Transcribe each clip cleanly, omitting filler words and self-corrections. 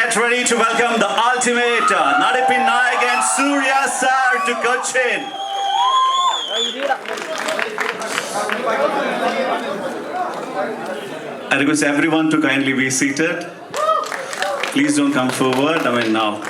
get ready to welcome the ultimate Nadipin Nayak and Surya Sark to Cochin. I request everyone to kindly be seated. Please don't come forward. Now.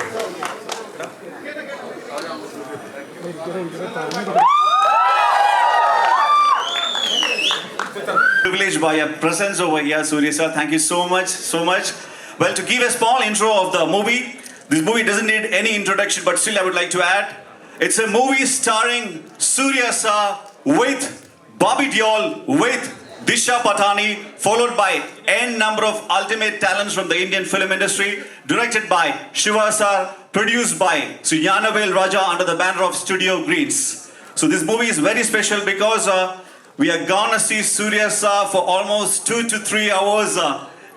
Privileged by your presence over here, Surya sir. Thank you so much. Well, to give a small intro of the movie, this movie doesn't need any introduction, but still I would like to add, it's a movie starring Surya sir with Bobby Deol, with Disha Patani, followed by n number of ultimate talents from the Indian film industry, directed by Shiva sir, produced by Sunyanavel Raja under the banner of Studio Greens. So this movie is very special because we are gonna see Surya sir for almost 2 to 3 hours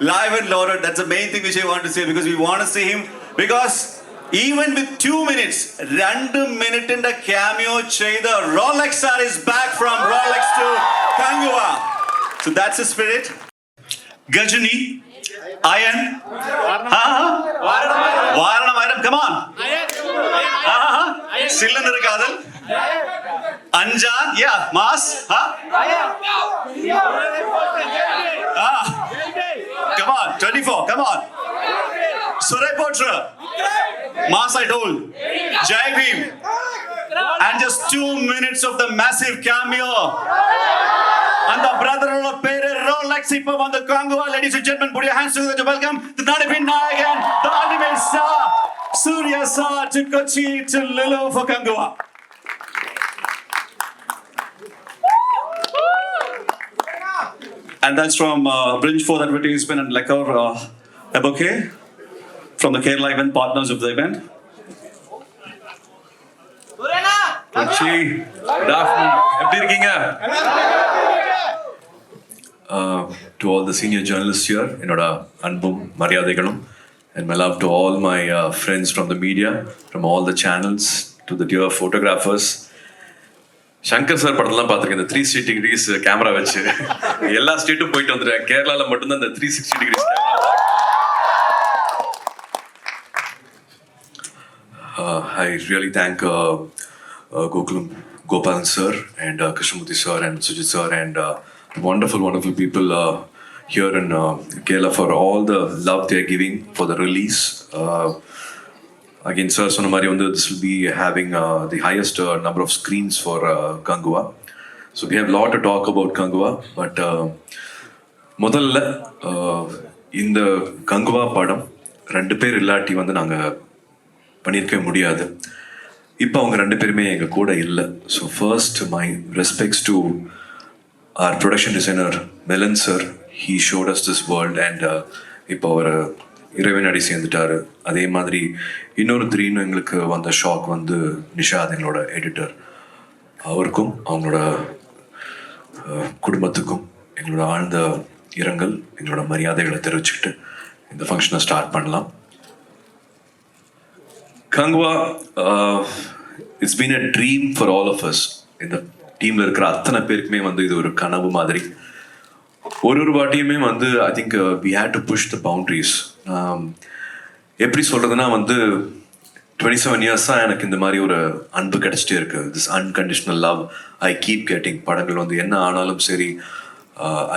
live and loaded. That's the main thing which I want to say, because we want to see him. Because even with 2 minutes, 2 minute in the cameo cheyda Rolex sir is back from Rolex to Kanguva. So that's the spirit. Gajani, Ayan, Varanam, come on. Cylinder Kadal, Anjan, yeah, Mas, come on, 24, come on. Suray Potra, Mas I told, Jai Bhim, and just 2 minutes of the massive cameo. And the brother of Pere Rolex on the Kanguva. Ladies and gentlemen, put your hands together to welcome the Nadipin Nayak and the ultimate star, Surya sir, to Kochi, to Lulu for Kanguva. And that's from Bridge for Advertisement and Liquor, a bouquet from the Kerala event partners of the event. Kochi, good afternoon. To all the senior journalists here, Enoda Anbum, Maryadegalum, and my love to all my friends from the media, from all the channels, to the dear photographers. Shankar sir படத்தெல்லாம் பார்த்துருக்கேன், இந்த 360 degrees camera வச்சு எல்லா ஸ்டேட்டும் போயிட்டு வந்துடுறேன். கேரளாவில் மட்டும்தான் இந்த 360 degrees camera. I really thank Gokulam Gopalan sir and Krishnamurthy sir and Sujit sir and wonderful people here in Kerala for all the love they are giving for the release. Again, sir, Sonamari, this will be having the highest number of screens for Kanguva. So we have a lot to talk about Kanguva, but முதல்ல இந்த Kanguva படம் 2 பேர் இல்லாட்டி நாங்கள் பண்ணியிருக்கவே முடியாது. இப்போ அவங்க 2 பேருமே எங்கள் கூட இல்லை. So first my respects to our production designer Melan sir. He showed us this world and இப்போ அவர் இறைவனடி சேர்ந்துட்டாரு. அதே மாதிரி இன்னொரு 3 எங்களுக்கு வந்த ஷாக் நிஷாத் எங்களோட எடிட்டர். அவருக்கும் அவங்களோட குடும்பத்துக்கும் எங்களோட ஆழ்ந்த இரங்கல், எங்களோட மரியாதைகளை தெரிவிச்சுக்கிட்டு இந்த ஃபங்க்ஷனை ஸ்டார்ட் பண்ணலாம். Kanguva, it's been a dream for all of us. இந்த டீமில் இருக்கிற அத்தனை பேருக்குமே இது ஒரு கனவு மாதிரி. ஒரு வாட்டியுமே I think we had to push the boundaries. எப்படி சொல்கிறதுனா 27 இயர்ஸாக எனக்கு இந்த மாதிரி ஒரு அன்பு கிடைச்சிட்டே இருக்கு. This unconditional love I keep getting. படங்கள் என்ன ஆனாலும் சரி,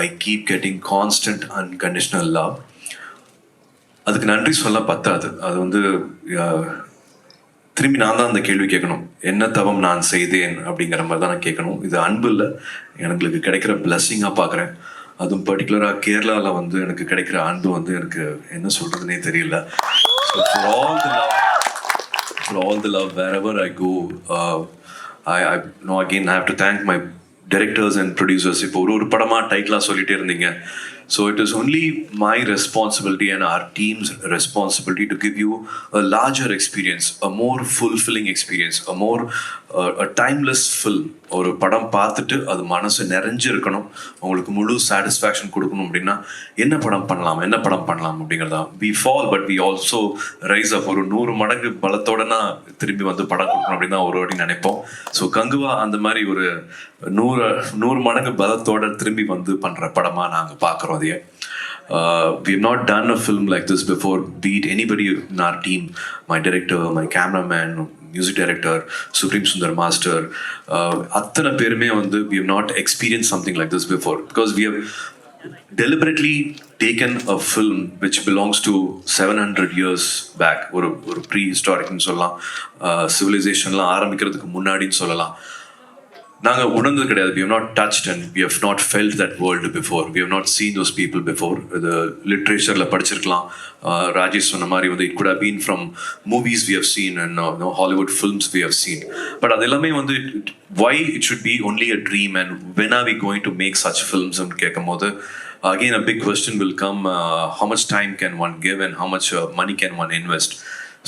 I keep getting constant unconditional love. அதுக்கு நன்றி சொல்ல பத்தாது. அது திரும்பி நான் தான் அந்த கேள்வி கேட்கணும், என்ன தவம் நான் செய்தேன் அப்படிங்கிற மாதிரி தான் நான் கேட்கணும். இது அன்பு இல்லை, எனக்கு கிடைக்கிற பிளஸ்ஸிங்காக பார்க்குறேன். அதுவும் பர்டிகுலராக கேரளாவில் எனக்கு கிடைக்கிற அன்பு எனக்கு என்ன சொல்கிறதுனே தெரியல. So for all the love wherever I go, I know again I have to thank my directors and producers. இப்போ ஒரு படமாக டைட்டிலாக சொல்லிகிட்டே இருந்தீங்க. So it is only my responsibility and our team's responsibility to give you a larger experience, a more fulfilling experience, a timeless film. ஒரு படம் பார்த்துட்டு அது மனசு நிறைஞ்சு இருக்கணும், உங்களுக்கு முழு சாட்டிஸ்ஃபேக்ஷன் கொடுக்கணும். அப்படின்னா என்ன படம் பண்ணலாம் அப்படிங்கிறதா. we fall but we also rise up. ஒரு 100 மடங்கு பலத்தோடனா திரும்பி படம் கொடுக்கணும் அப்படின்னு தான் ஒரு வாட்டி நினைப்போம். ஸோ கங்குவா அந்த மாதிரி ஒரு 100 மடங்கு பலத்தோட திரும்பி பண்ற படமா நாங்கள் பார்க்குறோம். அதையே We have not done a film like this before, be it anybody in our team, my director, my cameraman, music director, Supreme Sundar Master, அத்தனை பேருமே வந்து we have not experienced something like this before, because we have deliberately taken a film which belongs to 700 years back, ஒரு ப்ரீஹிஸ்டாரிக்னு சொல்லலாம், சிவிலைசேஷன்லாம் ஆரம்பிக்கிறதுக்கு முன்னாடின்னு சொல்லலாம். நாங்கள் உணர்ந்தது கிடையாது. We have not touched and we have not felt that world before. We have not seen those people before. The literature படிச்சிருக்கலாம். Rajesh சொன்ன மாதிரி வந்து it could have been from movies we have seen and Hollywood films we have seen. But அது எல்லாமே வந்து why it should be only a dream and when are we going to make such films and கேட்கும் போது again a big question will come, how much time can one give and how much money can one invest.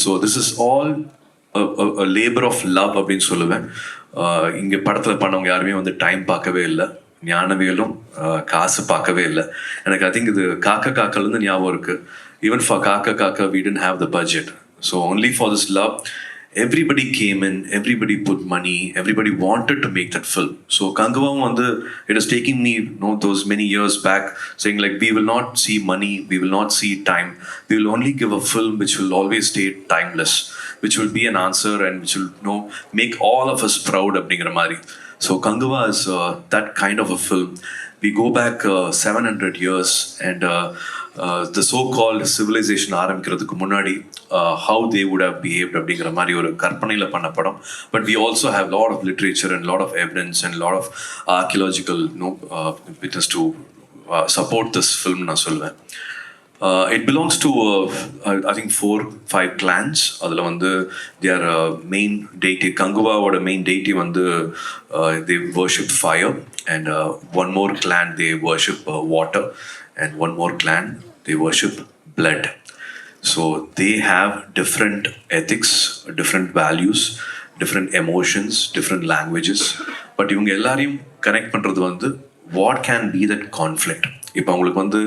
So this is all a labor of love அப்படின்னு சொல்லுவேன். இங்கே படத்தில் பண்ணவங்க யாருமே வந்து time பார்க்கவே இல்லை, ஞானவியலும் காசு பார்க்கவே இல்லை. எனக்கு ஐ திங்க் இது காக்க காக்கலேருந்து ஞாபகம் இருக்குது. ஈவன் ஃபார் காக்க காக்க we didn't have the budget. So only for this love, everybody came in, everybody put money, everybody wanted to make that film. So Kanguva வந்து it is taking me those many years back saying like we will not see money, we will not see time, we will only give a film which will always stay timeless, which will be an answer and which will make all of us proud அப்படிங்கிற மாதிரி. So Kanguva is that kind of a film. We go back 700 years and the so-called civilization ஆரம்பிக்கிறதுக்கு முன்னாடி how they would have behaved அப்படிங்கிற மாதிரி ஒரு கற்பனையில் பண்ண படம். But we also have lot of literature and lot of evidence and lot of archaeological witness to support this film நான் சொல்லுவேன். It belongs to I think 4-5 clans. அதில் வந்து their main deity, Kanguvaவோட main deity வந்து they worship fire, and one more clan they worship water, and one more clan they worship blood. So they have different ethics, different values, different emotions, different languages. But இவங்க எல்லாரையும் connect பண்ணுறது வந்து what can be that conflict. இப்போ அவங்களுக்கு வந்து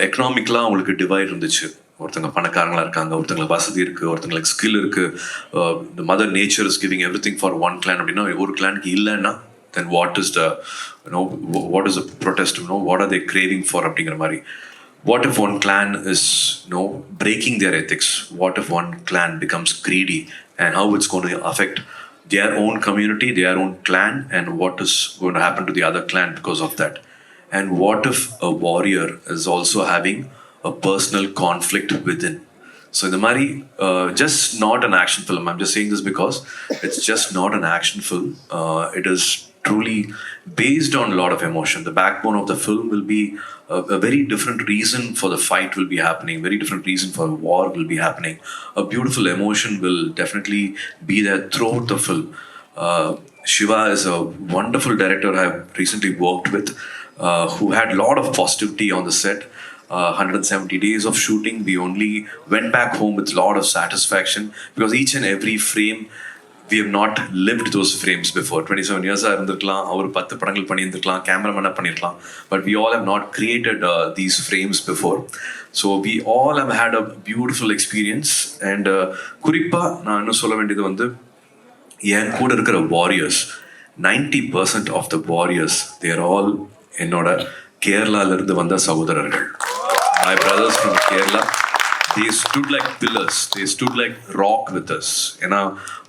எக்கனாமிக்கலாக அவங்களுக்கு divide இருந்துச்சு. ஒருத்தங்க பணக்காரங்களாக இருக்காங்க, ஒருத்தங்களுக்கு வசதி இருக்குது, ஒருத்தங்களுக்கு ஸ்கில் இருக்குது. Mother nature is giving everything for one clan அப்படின்னா ஒரு கிளானுக்கு இல்லைன்னா then what is the what is the protest, what are they craving for அப்படிங்கிற மாதிரி. What if one clan is breaking their ethics? What if one clan becomes greedy, and how it's going to affect their own community, their own clan, and what is going to happen to the other clan because of that? And what if a warrior is also having a personal conflict within? So the Mari, just not an action film. I'm just saying this because it's just not an action film. It is truly based on a lot of emotion. The backbone of the film will be a very different reason for the fight will be happening, very different reason for the war will be happening. A beautiful emotion will definitely be there throughout the film. Shiva is a wonderful director I have recently worked with, who had a lot of positivity on the set. 170 days of shooting, we only went back home with a lot of satisfaction because each and every frame, we have not lived those frames before. 27 years இருந்திருக்கலாம், அவர் 10 படங்கள் பண்ணியிருந்திருக்கலாம், கேமராமேனாக பண்ணியிருக்கலாம், but we all have not created these frames before. So we all have had a beautiful experience. And குறிப்பாக நான் இன்னும் சொல்ல வேண்டியது வந்து என் கூட இருக்கிற warriors, 90% of the warriors, they are all என்னோட கேரளாவிலிருந்து வந்த சகோதரர்கள். My brothers from Kerala, they stood like pillars, they stood like rock with us. ஏன்னா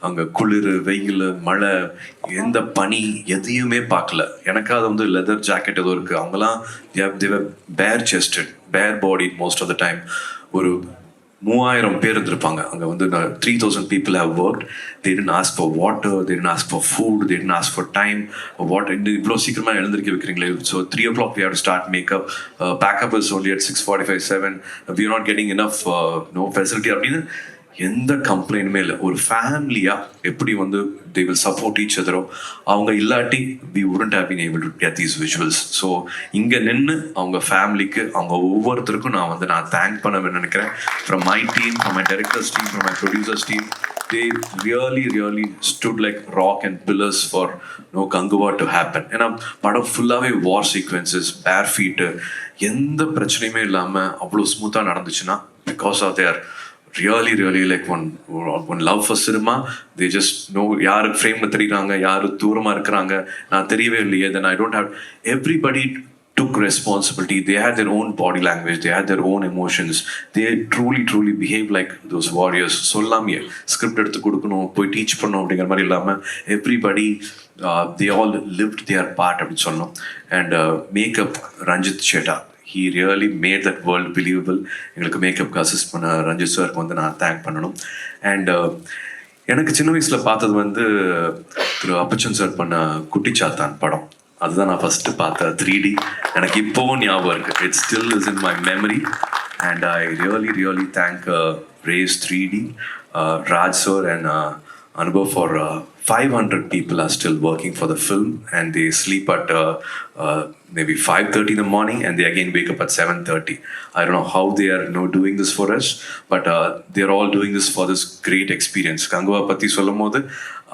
அங்கே குளிர், வெயில், மழை, எந்த பனி எதையுமே பார்க்கல. எனக்கு அது வந்து லெதர் ஜாக்கெட் ஏதோ இருக்குது. அவங்களாம் they were bare chested, bare bodied most of the time. ஒரு 3000 பேர் இருந்திருப்பாங்க அங்கே வந்து. 3000 people have worked. They didn't ask for water, they didn't ask for food, they didn't ask for time. What இவ்வளோ சீக்கிரமாக எழுந்திருக்க வைக்கிறீங்களே. So 3 o'clock we have to start makeup. Backup is only at 6:45, 7. We are not getting enough facility அப்படின்னு எந்த கம்ப்ளைண்ட்டுமே இல்லை. ஒரு ஃபேமிலியாக எப்படி வந்து they will support each other. அவங்க இல்லாட்டி we wouldn't have been able to get these visuals. So இங்கே நின்று அவங்க ஃபேமிலிக்கு, அவங்க ஒவ்வொருத்தருக்கும் நான் தேங்க் பண்ண நினைக்கிறேன். From my team, from my director's team, from my producer's team, they really stood like rock and pillars for Kanguva to happen. ஏன்னா படம் ஃபுல்லாகவே வார் சீக்வன்சஸ், பேர் ஃபீட்டு, எந்த பிரச்சனையுமே இல்லாமல் அவ்வளோ ஸ்மூத்தாக நடந்துச்சுன்னா because of their really like one love for cinema. They just know யாரு ஃப்ரேம்ல தெரியுறாங்க, யாரு தூரமா இருக்கிறாங்க, நான் தெரியவே இல்லையே, then I don't have everybody took responsibility. They had their own body language, they had their own emotions. They truly behaved like those warriors. Sollame script எடுத்து கொடுக்கணும், போய் டீச் பண்ணணும் அப்படிங்கிற மாதிரி இல்லாமல் everybody they all lived their part அப்படின்னு சொன்னோம். And makeup Ranjith ஷெட்டா, he really made that world believable. எங்களுக்கு மேக்கப்க்கு அசிஸ்ட் பண்ண ரஞ்சித் சாருக்கு வந்து நான் தேங்க் பண்ணணும். அண்ட் எனக்கு சின்ன வயசில் பார்த்தது வந்து திரு அப்பச்சன் சார் பண்ண குட்டிச்சாத்தான் படம். அதுதான் நான் ஃபஸ்ட்டு பார்த்தேன் 3D. எனக்கு இப்போவும் ஞாபகம் இருக்குது. It still is in my memory. And I really thank race 3D, Raj sir and Anubhav for 500 people are still working for the film, and they sleep at maybe 5:30 in the morning, and they again wake up at 7:30. I don't know how they are doing this for us, but they are all doing this for this great experience. Kanguva பற்றி சொல்லும் போது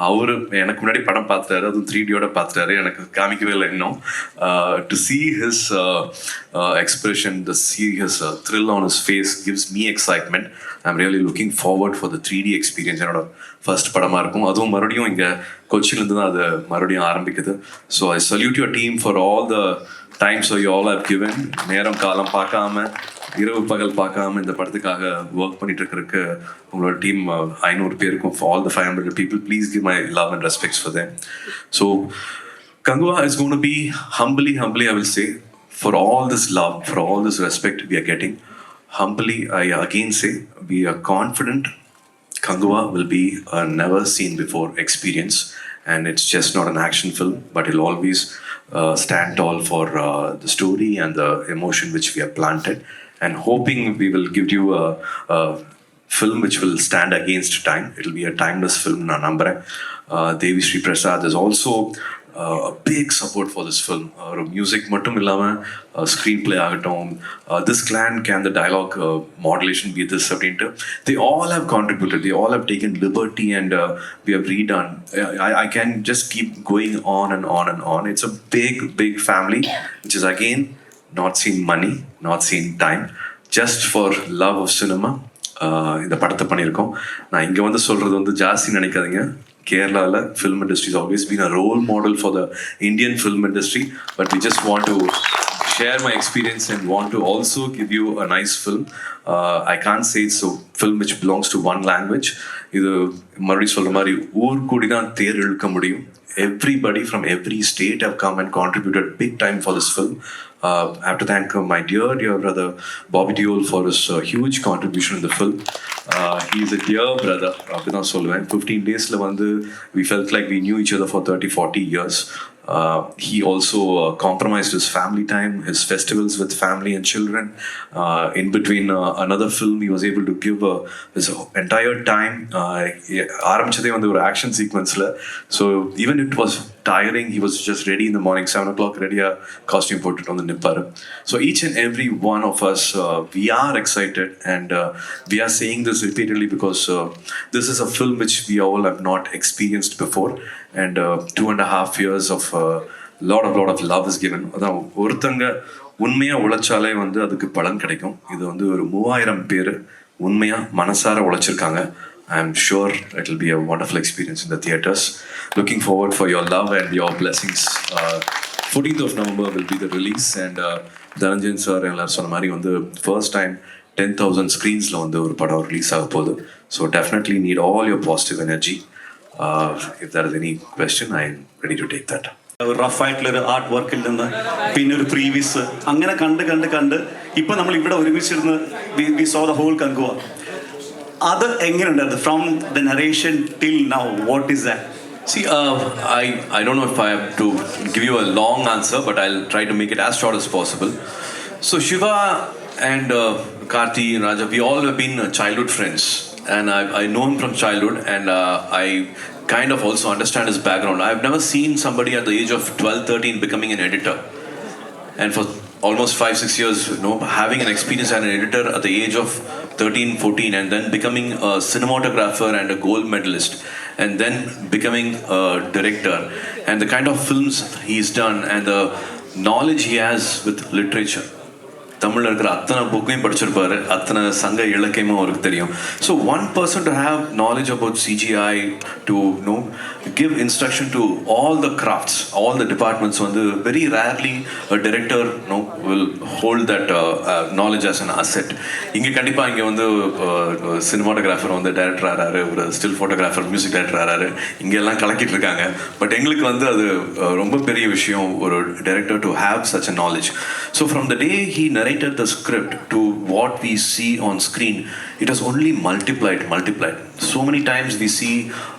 அவர் எனக்கு முன்னாடி படம் பார்த்துட்டாரு, அதுவும் 3Dயோட பார்த்துட்டாரு, எனக்கு காமிக்கவே இல்லை இன்னும். To see his expression, to see his thrill on his face gives me excitement. I'm really looking forward for the 3D experience. என்னோட ஃபர்ஸ்ட் படமாக இருக்கும். அதுவும் மறுபடியும் இங்கே கொச்சியிலேருந்து தான் அது மறுபடியும் ஆரம்பிக்குது. So I salute your team for all the times you all have given. நேரம் காலம் பார்க்காம, இரவு பகல் பார்க்காம இந்த படத்துக்காக ஒர்க் பண்ணிட்டு இருக்கிறதுக்கு உங்களோட டீம் 500 பேருக்கும், for all the 500 people, please give my love and respects for them. So Kanguva is going to be humbly I will say, for all this love, for all this respect we are getting, humbly I again say we are confident Kanguva will be a never seen before experience, and it's just not an action film, but it'll always stand tall for the story and the emotion which we have planted, and hoping we will give you a film which will stand against time. It'll be a timeless film na nambren. Devi Sri Prasad is also a big support for this film. Music mattum illama screenplay agatum, this clan can the dialogue modulation be this அப்படின்ட்டு they all have contributed, they all have taken liberty, and we have redone. I can just keep going on and on and on. It's a big family which is again not seen money, not seen time, just for love of cinema. இந்த படத்தை பண்ணியிருக்கோம். நான் இங்கே வந்து சொல்கிறது வந்து ஜாஸ்தி நினைக்காதீங்க. Kerala film industry has always been a role model for the Indian film industry, but we just want to share my experience and want to also give you a nice film. I can't say it's a film which belongs to one language. இது மறுபடியும் சொல்ற மாதிரி ஊர் கூடி தான் தேர் இழுக்க முடியும். Everybody from every state have come and contributed big time for this film. I have to thank my dear brother Bobby Deol for his huge contribution in the film. He is a dear brother. 15 days we felt like we knew each other for 30-40 years. He also compromised his family time, his festivals with family and children. In between another film, he was able to give his entire time. ஆரம்பிச்சதே வந்து ஒரு action sequence. So even it was tiring, he was just ready in the morning, 7 o'clock, ready costume போட்டுட்டு வந்து நிப்பாரு. So each and every one of us, we are excited, and we are saying this repeatedly because this is a film which we all have not experienced before, and 2.5 years of lot of love is given. அதான் ஒருத்தங்க உண்மையா உழைச்சாலே வந்து அதுக்கு பலன் கிடைக்கும். இது வந்து ஒரு 3000 பேர் உண்மையா மனசார உழைச்சிருக்காங்க. I'm sure it will be a wonderful experience in the theaters. Looking forward for your love and your blessings. 14th of November will be the release, and Dhananjayan sir எல்லாரும் சொன்ன மாதிரி வந்து first time 10,000 screensல வந்து ஒரு படம் release ஆக போகுது. So definitely need all your positive energy. If there is any question, I am ready to take that. ഒരു റഫായിട്ടുള്ളൊരു ആർട്ട് വർക്കിൽ നിന്ന് പിന്നെ ഒരു പ്രീവിയസ് അങ്ങനെ കണ്ട് ഇപ്പം നമ്മൾ ഇവിടെ ഒരുമിച്ചിരുന്ന് we saw the whole Kanguva. അത് എങ്ങനെയുണ്ടായിരുന്നു from the narration till now? What is that? See, I don't know if I have to give you a long answer, but I'll try to make it as short as possible. So Shiva and Karthi and Raja, we all have been childhood friends, and I know him from childhood, and I kind of also understand his background. I've never seen somebody at the age of 12-13 becoming an editor, and for almost 5-6 years, having an experience as an editor at the age of 13-14, and then becoming a cinematographer and a gold medalist, and then becoming a director, and the kind of films he's done and the knowledge he has with literature. தமிழில் இருக்கிற அத்தனை புக்கையும் படிச்சிருப்பாரு, அத்தனை சங்க இலக்கியமும் அவருக்கு தெரியும். So one person to have knowledge about CGI, to know give instruction to all the crafts, all the departments, வந்து very rarely a director will hold that knowledge as an asset. இங்கே கண்டிப்பாக இங்கே வந்து சினிமாட்டோகிராஃபர் வந்து director ஆறாரு, ஒரு still photographer music director ஆறாரு, இங்கே எல்லாம் கலக்கிட்டு இருக்காங்க. பட் எங்களுக்கு வந்து அது ரொம்ப பெரிய விஷயம், ஒரு director to have such a knowledge. So from the day he narrated the script to what we see on screen, it has only multiplied. So many times we see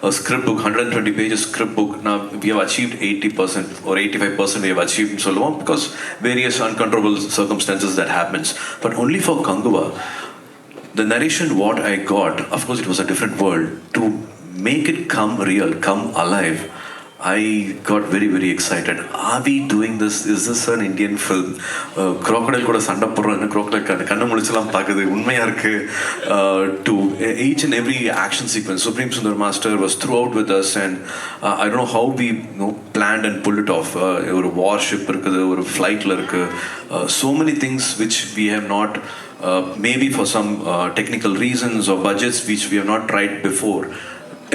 a script book, 120 pages script book. Now we have achieved 80% or 85% we have achieved in so long because various uncontrollable circumstances that happens. But only for Kanguva, the narration what I got, of course it was a different world. To make it come real, come alive, I got very, very excited. Are we doing this? Is this an Indian film? Crocodile கூட சண்டை போடுறாங்க, crocodile கண்ணை முழிச்செல்லாம் பார்க்குது, உண்மையாக இருக்குது. To each and every action sequence, Supreme Sundar Master was throughout with us, and I don't know how we planned and pulled it off. ஒரு warship இருக்குது, ஒரு flightல இருக்குது, so many things which we have not, maybe for some technical reasons or budgets which we have not tried before.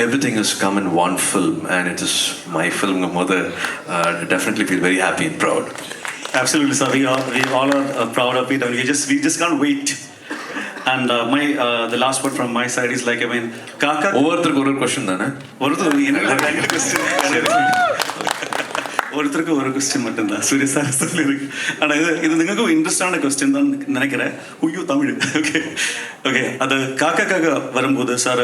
Everything has come in one film, and it is my film. Mother, definitely feel very happy and proud. Absolutely, sir. We all are proud of it, and we just can't wait. And the last part from my side is like, I mean, Kaka. ஒவ்வொருத்தருக்கு ஒரு question தானே? ஒருத்தருக்கு ஒரு question மட்டும்தான் சூரிய sir சொல்லியிருக்கு. ஆனால் இது നിങ്ങൾക്ക് இன்ட்ரெஸ்டான கொஸ்டின் தான் நினைக்கிறேன். ஐயோ தமிழ். ஓகே அது காக்காக்காக வரும்போது சார்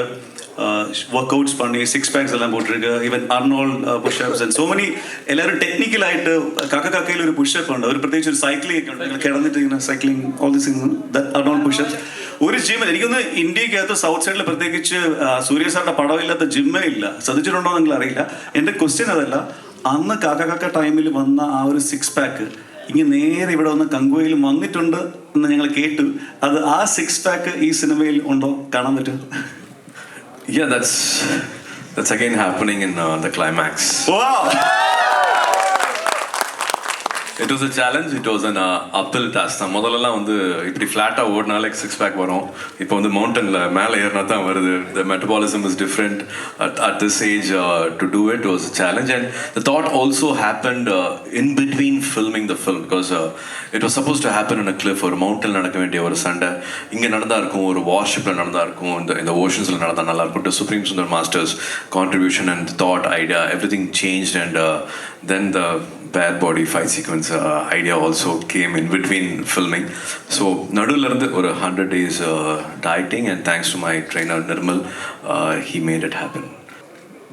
ஒர்க் அவுட்ஸ் பண்ணி சிக்ஸ் பேக்ஸ் எல்லாம் போட்டிருக்கு, even Arnold pushups and so many எல்லாரும் டெக்னிக்கல் ആയിട്ട് കാക്കയിൽ ഒരു പുഷപ്പ് ഉണ്ട്, ഒരു പ്രത്യേകിച്ച് ഒരു സൈക്ലിംഗ് ഒക്കെ കിടന്നിട്ട് ഇങ്ങനെ സൈക്ലിംഗ് ഓൾ ദിസ് അർനാൾഡ് പുഷപ്സ് ഒരു ജിമ്മിൽ എനിക്കൊന്ന് ഇന്ത്യക്കകത്ത് സൗത്ത് സൈഡിൽ പ്രത്യേകിച്ച് സൂര്യ സാറിന്റെ പടമില്ലാത്ത ജിമ്മേ ഇല്ല. ശ്രദ്ധിച്ചിട്ടുണ്ടോ നിങ്ങൾ അറിയില്ല. എൻ്റെ ക്വസ്റ്റ്യൻ അതല്ല, അന്ന് കാക്ക ടൈമിൽ വന്ന ആ ഒരു സിക്സ് പാക്ക് ഇങ്ങനെ നേരെ ഇവിടെ വന്ന് കങ്കുവയിൽ വന്നിട്ടുണ്ട് എന്ന് ഞങ്ങൾ കേട്ടു. അത് ആ സിക്സ് പാക്ക് ഈ സിനിമയിൽ ഉണ്ടോ, കാണാൻ പറ്റും? Yeah, that's again happening in the climax. Wow! It was a challenge. It was an uphill task. முதல்லலாம் வந்து இப்படி ஃப்ளாட்டாக ஓடினாலே சிக்ஸ் பேக் வரும். இப்போ வந்து மவுண்டனில் மேலே ஏறினா தான் வருது. The metabolism is different at this age. To do it was a challenge, and the thought also happened in between filming the film, because it was supposed to happen in a cliff. ஒரு மவுண்டனில் நடக்க வேண்டிய ஒரு சண்டை இங்கே நடந்தா இருக்கும், ஒரு வார்ஷிப்பில் நடந்தா இருக்கும், இந்த ஓஷன்ஸில் நடந்தால் நல்லா இருக்கும். To Supreme Sundar Master's contribution and thought, idea, everything changed, and then the bare body fight sequence idea also came in between filming. So நடுவில் இருந்து ஒரு 100 days dieting, and thanks to my trainer Nirmal, he made it happen.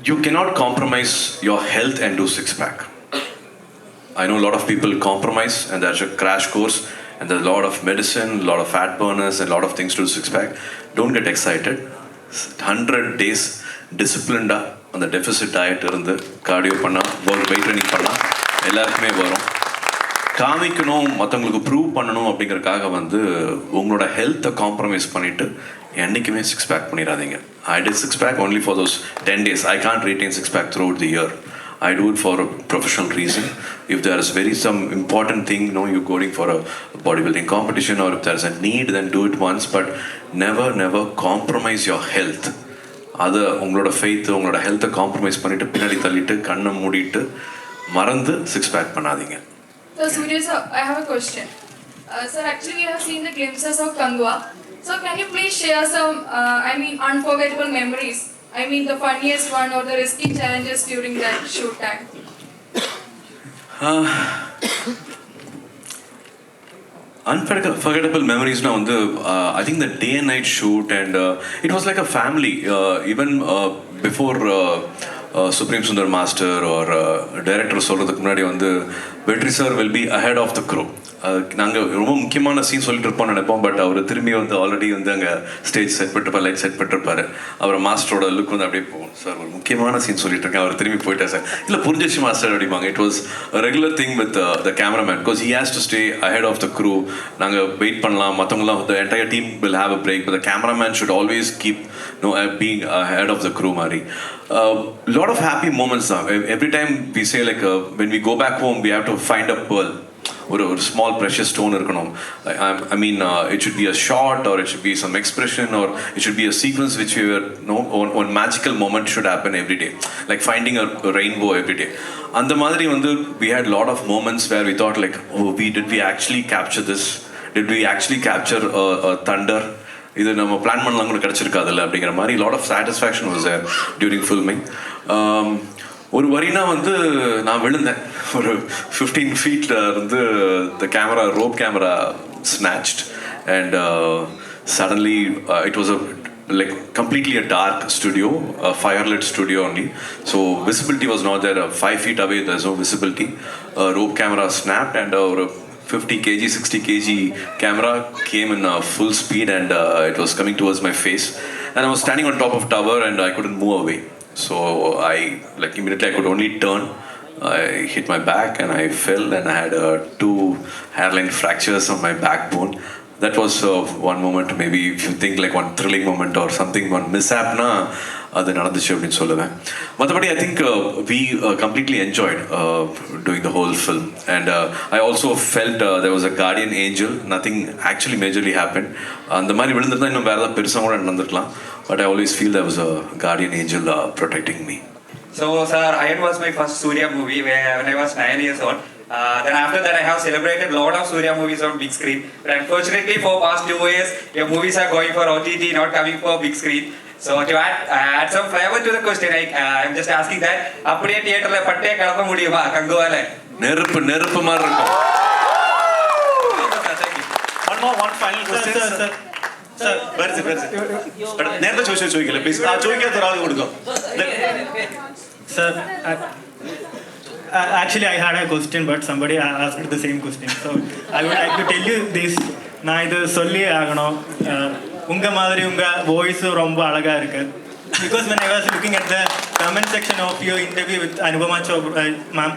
You cannot compromise your health and do six pack. I know a lot of people compromise, and there's a crash course, and there's a lot of medicine, a lot of fat burners, and a lot of things to do six pack. Don't get excited. 100 days disciplined அந்த deficit diet இருந்து cardio பண்ணால், weight training பண்ணால் எல்லாருக்குமே வரும். காமிக்கணும், மற்றவங்களுக்கு prove பண்ணணும் அப்படிங்கிறதுக்காக வந்து உங்களோட ஹெல்த்தை காம்ப்ரமைஸ் பண்ணிவிட்டு என்றைக்குமே சிக்ஸ் பேக் பண்ணிடாதீங்க. I did six pack only for those 10 days. I can't retain six pack throughout the year. I do it for a professional reason. If there is some important thing, you're going for a bodybuilding competition, or if there's a need, then do it once, but never compromise your health. அதை உங்களோட faith, உங்களோட ஹெல்த்தை compromise பண்ணிவிட்டு பின்னாடி தள்ளிட்டு கண்ணை மூடிட்டு மறந்து சிக்ஸ் பேக் பண்ணாதீங்க. So Surya sir, I have a question. Sir, actually we have seen the glimpses of Kanguva. So can you please share some, unforgettable memories? I mean the funniest one or the risky challenges during that shoot time? Unforgettable memories now on the I think the day and night shoot, and it was like a family. Even before Supreme Sundar Master or director சொல்றதுக்கு முன்னாடி வந்து வெற்றி sir will be ahead of the crew. நாங்கள் ரொம்ப முக்கியமான scene சொல்லிட்டு இருப்போம்னு நினைப்போம், பட் அவர் திரும்பி வந்து ஆல்ரெடி வந்து அங்கே ஸ்டேஜ் செட் பண்ணிருப்பார், லைட் செட் பண்ணிருப்பாரு. அவர் மாஸ்டரோட லுக் வந்து அப்படியே போகும், சார் ஒரு முக்கியமான சீன் சொல்லிட்டு இருக்கேன், அவர் திரும்பி போயிட்டார் சார், இல்லை புரிஞ்சிச்சு மாஸ்டர் அப்படிப்பாங்க. It was regular thing with the cameraman, because he has to stay ahead of the crew. நாங்கள் வெயிட் பண்ணலாம், மற்றவங்களாம் the entire team will have a break, but the cameraman should always keep being ahead of the crew மாதிரி. Lot of happy moments. Every time we say when we go back home, we have to find a pearl. ஒரு small precious stone இருக்கணும். I mean it should be a shot or it should be some expression or it should be a sequence which we were one magical moment should happen every day, like finding a rainbow every day. அந்த மாதிரி வந்து we had lot of moments where we thought like, oh, did we actually capture this? Did we actually capture a thunder? இது நம்ம plan பண்ணலாம் கூட கிடச்சிருக்காதுல்ல அப்படிங்கிற மாதிரி lot of satisfaction was there during filming. ஒரு வரினா வந்து நான் விழுந்தேன் ஒரு 15 feet இருந்து the camera rope camera snatched and suddenly it was like completely a dark studio, a firelit studio only, so visibility was not there. 5 feet away there's no visibility. Rope camera snapped and our 50 kg 60 kg camera came in full speed and it was coming towards my face and I was standing on top of tower and I couldn't move away, so I like immediately I could only turn. I hit my back and I fell and I had 2 hairline fractures on my backbone. That was one moment, maybe if you think like one thrilling moment or something, one mishap na அது நடந்துச்சு அப்படின்னு சொல்லுவேன். மற்றபடி I think we completely enjoyed doing the whole film and I also felt there was a guardian angel. Nothing actually majorly happened. அந்த மாதிரி விழுந்திருந்தா இன்னும் வேறு ஏதாவது பெருசாக கூட நடந்துருக்கலாம், but I always feel there was a guardian angel protecting me. So sir, Iron was my first Surya movie when I was 9 years old. Then after that I have celebrated lot of Surya movies on big screen, but unfortunately for past 2 years your movies are going for OTT, not coming for big screen. So to add some flavor to the question, I'm just asking that அப்படியே தியேட்டர்ல பட்டே கலப்ப முடியுமா கங்குவால? நெருப்பு மாதிரி இருக்கும். one final question sir. Where is it? നേരത്തെ ചോദിക്കില്ല please. ചോദിക്കാത്ത ഒരാൾ കൊടുക്കും sir. Actually I had a question but somebody asked the same question, so I would like to tell you this. நான் இது சொல்லி ஆகணும், உங்க மாதிரி உங்க வாய்ஸ் ரொம்ப அழகா இருக்கு. Because when I was looking at the comment section of your interview with Anupama Chopra ma'am,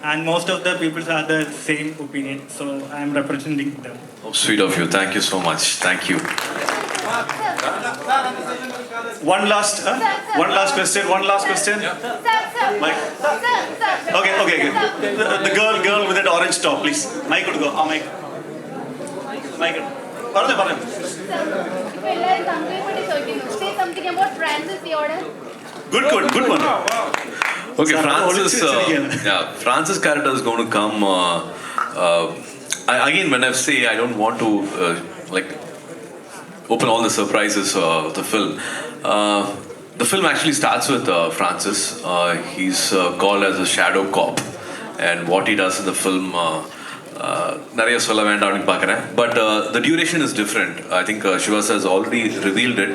and most of the people are the same opinion, so I am representing them. Oh, sweet of you. Thank you so much. Thank you. One last question. Mike. Okay. The girl with that orange top, please. Mike would go. Mike. Parle. Say something about Francis Theodore. Good one. Okay, Francis character is going to come. Again, when I say I don't want to like open all the surprises of the film. The film actually starts with Francis. He's called as a shadow cop, and what he does in the film நிறைய சொல்ல வேண்டாம்னு பார்க்குறேன், but the duration is different. I think Shivas has already revealed it.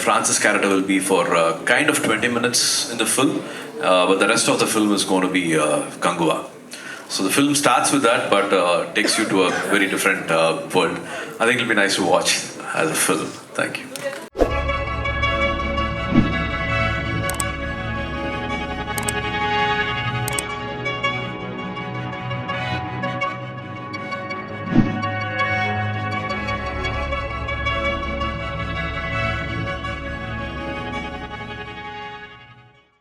Francis' character will be for kind of 20 minutes in the film, but the rest of the film is going to be Kanguva. So the film starts with that, but takes you to a very different world. I think it'll be nice to watch as a film. Thank you.